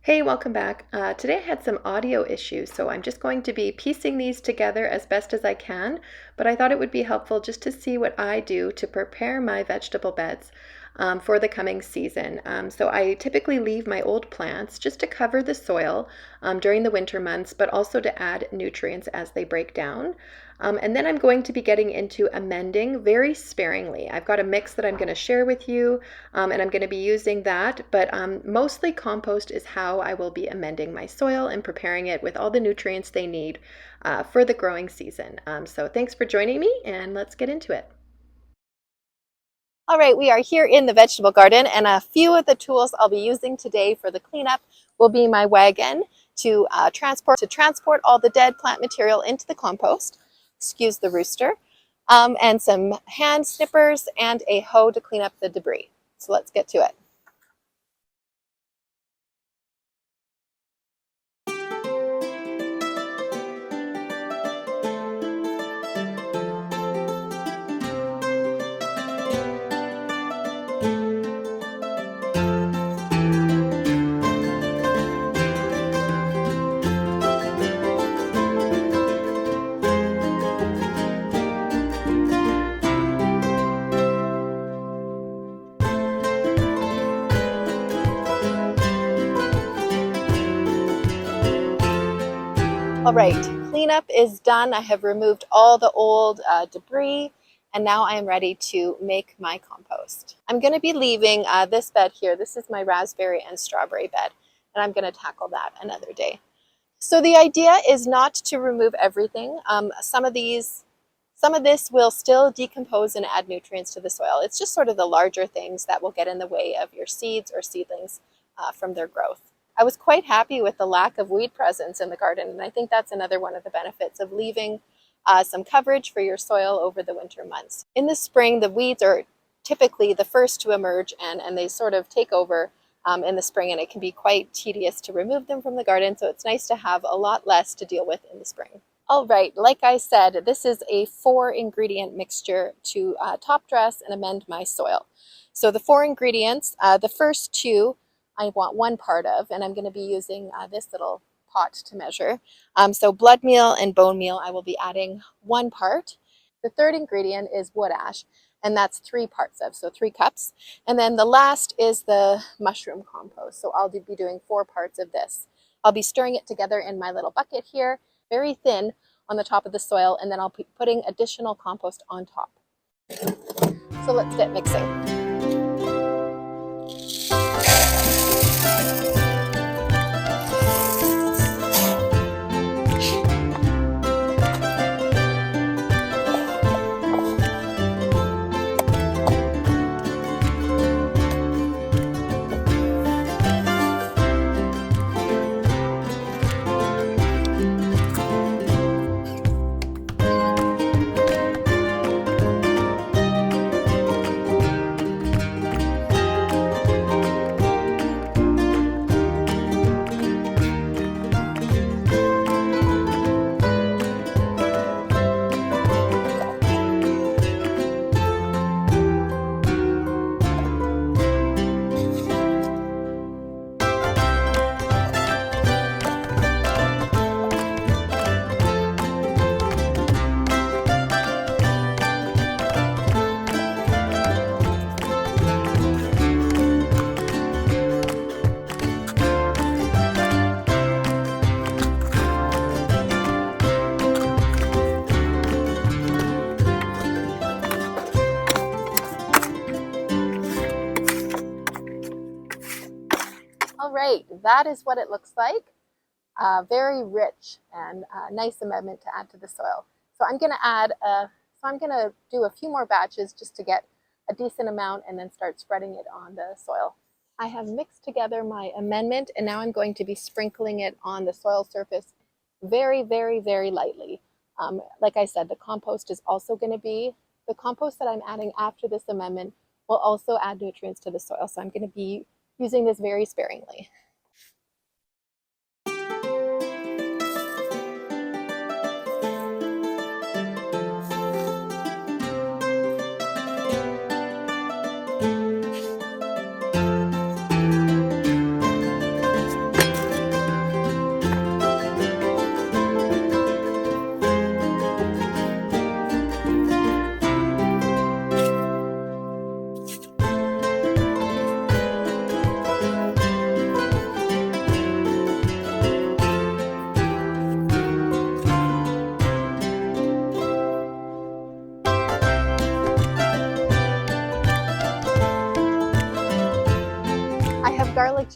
Hey, welcome back. Today I had some audio issues, so I'm just going to be piecing these together as best as I can, but I thought it would be helpful just to see what I do to prepare my vegetable beds for the coming season. So I typically leave my old plants just to cover the soil during the winter months, but also to add nutrients as they break down. And then I'm going to be getting into amending very sparingly. I've got a mix that I'm going to share with you, and I'm going to be using that, but mostly compost is how I will be amending my soil and preparing it with all the nutrients they need for the growing season. So thanks for joining me, and let's get into it. All right, we are here in the vegetable garden, and a few of the tools I'll be using today for the cleanup will be my wagon to transport all the dead plant material into the compost. Excuse the rooster. And some hand snippers and a hoe to clean up the debris. So let's get to it. All right, cleanup is done. I have removed all the old debris, and now I am ready to make my compost. I'm going to be leaving this bed here. This is my raspberry and strawberry bed, and I'm going to tackle that another day. So the idea is not to remove everything. Some of this will still decompose and add nutrients to the soil. It's just sort of the larger things that will get in the way of your seeds or seedlings from their growth. I was quite happy with the lack of weed presence in the garden, and I think that's another one of the benefits of leaving some coverage for your soil over the winter months. In the spring, the weeds are typically the first to emerge, and they sort of take over in the spring, and it can be quite tedious to remove them from the garden, so it's nice to have a lot less to deal with in the spring. All right, like I said, this is a 4-ingredient mixture to top dress and amend my soil. So the 4 ingredients, the first 2 I want 1 part of, and I'm going to be using this little pot to measure. So blood meal and bone meal, I will be adding 1 part. The third ingredient is wood ash, and that's 3 parts of, so 3 cups. And then the last is the mushroom compost, so I'll be doing 4 parts of this. I'll be stirring it together in my little bucket here, very thin on the top of the soil, and then I'll be putting additional compost on top. So let's get mixing. All right, that is what it looks like. Very rich and nice amendment to add to the soil. So I'm going to do a few more batches just to get a decent amount and then start spreading it on the soil. I have mixed together my amendment, and now I'm going to be sprinkling it on the soil surface very, very, very lightly. Like I said, the compost that I'm adding after this amendment will also add nutrients to the soil. So I'm going to be using this very sparingly.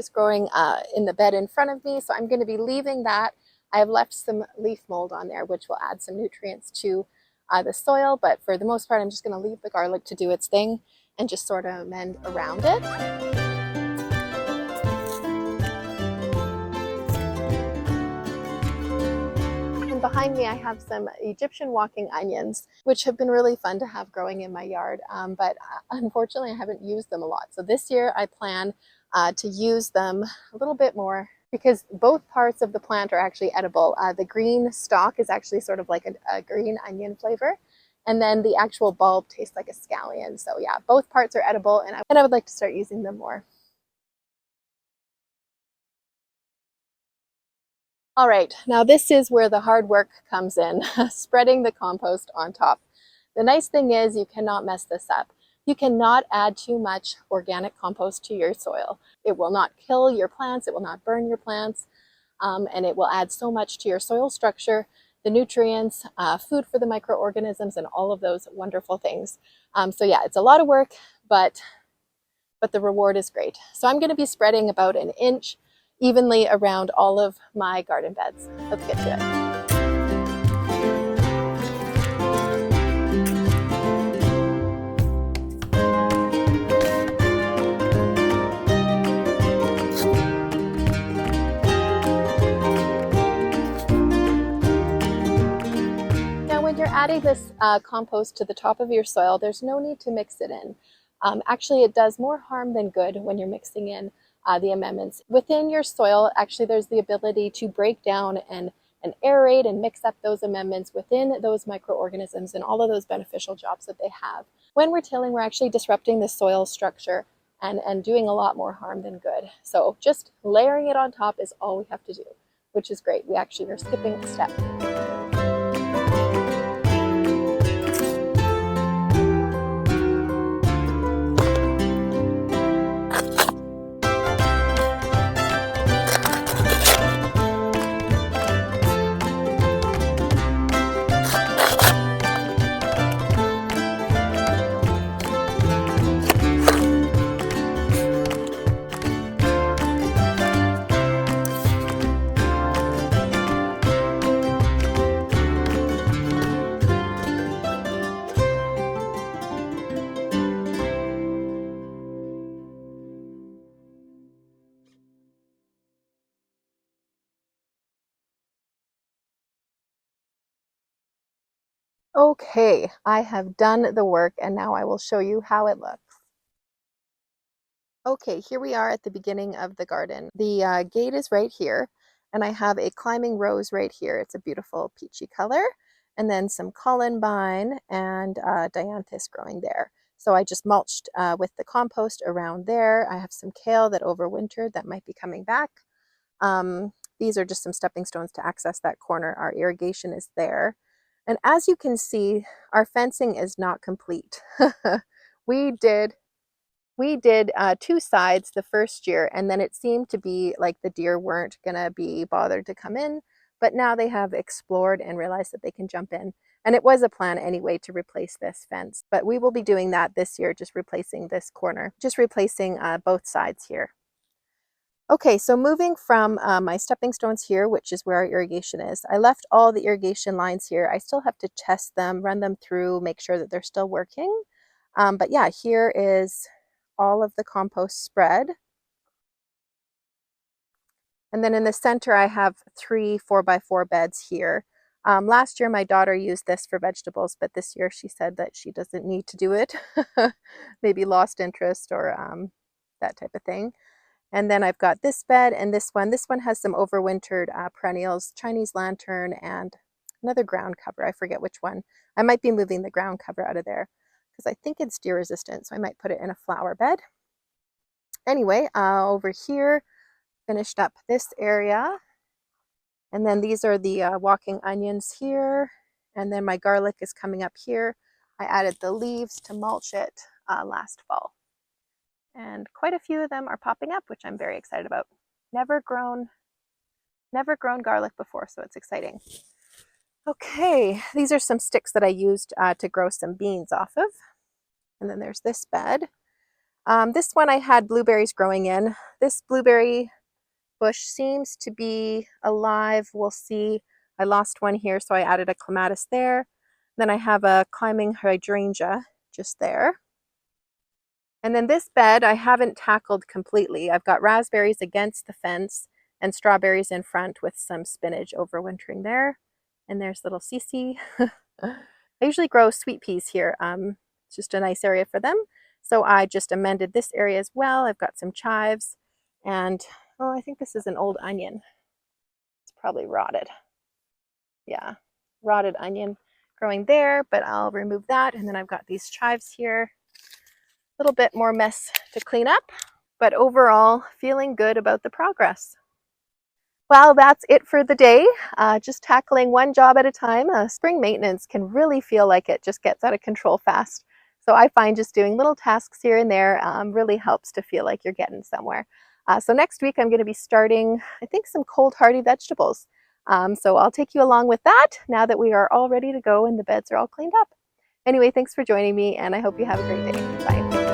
just growing in the bed in front of me, so I'm going to be leaving that. I have left some leaf mold on there, which will add some nutrients to the soil, but for the most part, I'm just going to leave the garlic to do its thing and just sort of amend around it. And behind me, I have some Egyptian walking onions, which have been really fun to have growing in my yard, but unfortunately, I haven't used them a lot. So this year, I plan to use them a little bit more because both parts of the plant are actually edible. The green stalk is actually sort of like a green onion flavor, and then the actual bulb tastes like a scallion. So yeah, both parts are edible, and I would like to start using them more. All right, now this is where the hard work comes in, spreading the compost on top. The nice thing is you cannot mess this up. You cannot add too much organic compost to your soil. It will not kill your plants, it will not burn your plants, and it will add so much to your soil structure, the nutrients, food for the microorganisms, and all of those wonderful things. So yeah, it's a lot of work, but the reward is great. So I'm going to be spreading about an inch evenly around all of my garden beds. Let's get to it. Now, when you're adding this compost to the top of your soil, there's no need to mix it in. Actually, it does more harm than good when you're mixing in the amendments. Within your soil, actually, there's the ability to break down and aerate and mix up those amendments within those microorganisms and all of those beneficial jobs that they have. When we're tilling, we're actually disrupting the soil structure and doing a lot more harm than good. So just layering it on top is all we have to do, which is great. We actually are skipping a step. Okay, I have done the work and now I will show you how it looks. Okay, here we are at the beginning of the garden. The gate is right here, and I have a climbing rose right here. It's a beautiful peachy color, and then some columbine and dianthus growing there. So I just mulched with the compost around there. I have some kale that overwintered that might be coming back. These are just some stepping stones to access that corner. Our irrigation is there. And as you can see, our fencing is not complete. we did two sides the first year, and then it seemed to be like the deer weren't gonna be bothered to come in, but now they have explored and realized that they can jump in. And it was a plan anyway to replace this fence, but we will be doing that this year, just replacing this corner, just replacing both sides here. Okay, so moving from my stepping stones here, which is where our irrigation is, I left all the irrigation lines here. I still have to test them, run them through, make sure that they're still working. But yeah, here is all of the compost spread. And then in the center, I have 3 4x4 beds here. Last year, my daughter used this for vegetables, but this year she said that she doesn't need to do it. Maybe lost interest or that type of thing. And then I've got this bed and this one. This one has some overwintered perennials, Chinese lantern, and another ground cover. I forget which one. I might be moving the ground cover out of there because I think it's deer resistant, so I might put it in a flower bed. Anyway, over here, finished up this area. And then these are the walking onions here. And then my garlic is coming up here. I added the leaves to mulch it last fall. And quite a few of them are popping up, which I'm very excited about. Never grown garlic before, so it's exciting. Okay, these are some sticks that I used to grow some beans off of. And then there's this bed. This one I had blueberries growing in. This blueberry bush seems to be alive. We'll see. I lost one here, so I added a clematis there. Then I have a climbing hydrangea just there. And then this bed I haven't tackled completely. I've got raspberries against the fence and strawberries in front with some spinach overwintering there. And there's little Cece. I usually grow sweet peas here. It's just a nice area for them. So I just amended this area as well. I've got some chives and, oh, I think this is an old onion. It's probably rotted. Yeah, rotted onion growing there, but I'll remove that. And then I've got these chives here. A little bit more mess to clean up, but overall feeling good about the progress. Well, that's it for the day. Just tackling one job at a time. Spring maintenance can really feel like it just gets out of control fast. So I find just doing little tasks here and there really helps to feel like you're getting somewhere. So next week I'm going to be starting, I think, some cold hardy vegetables. So I'll take you along with that now that we are all ready to go and the beds are all cleaned up. Anyway, thanks for joining me and I hope you have a great day. Bye.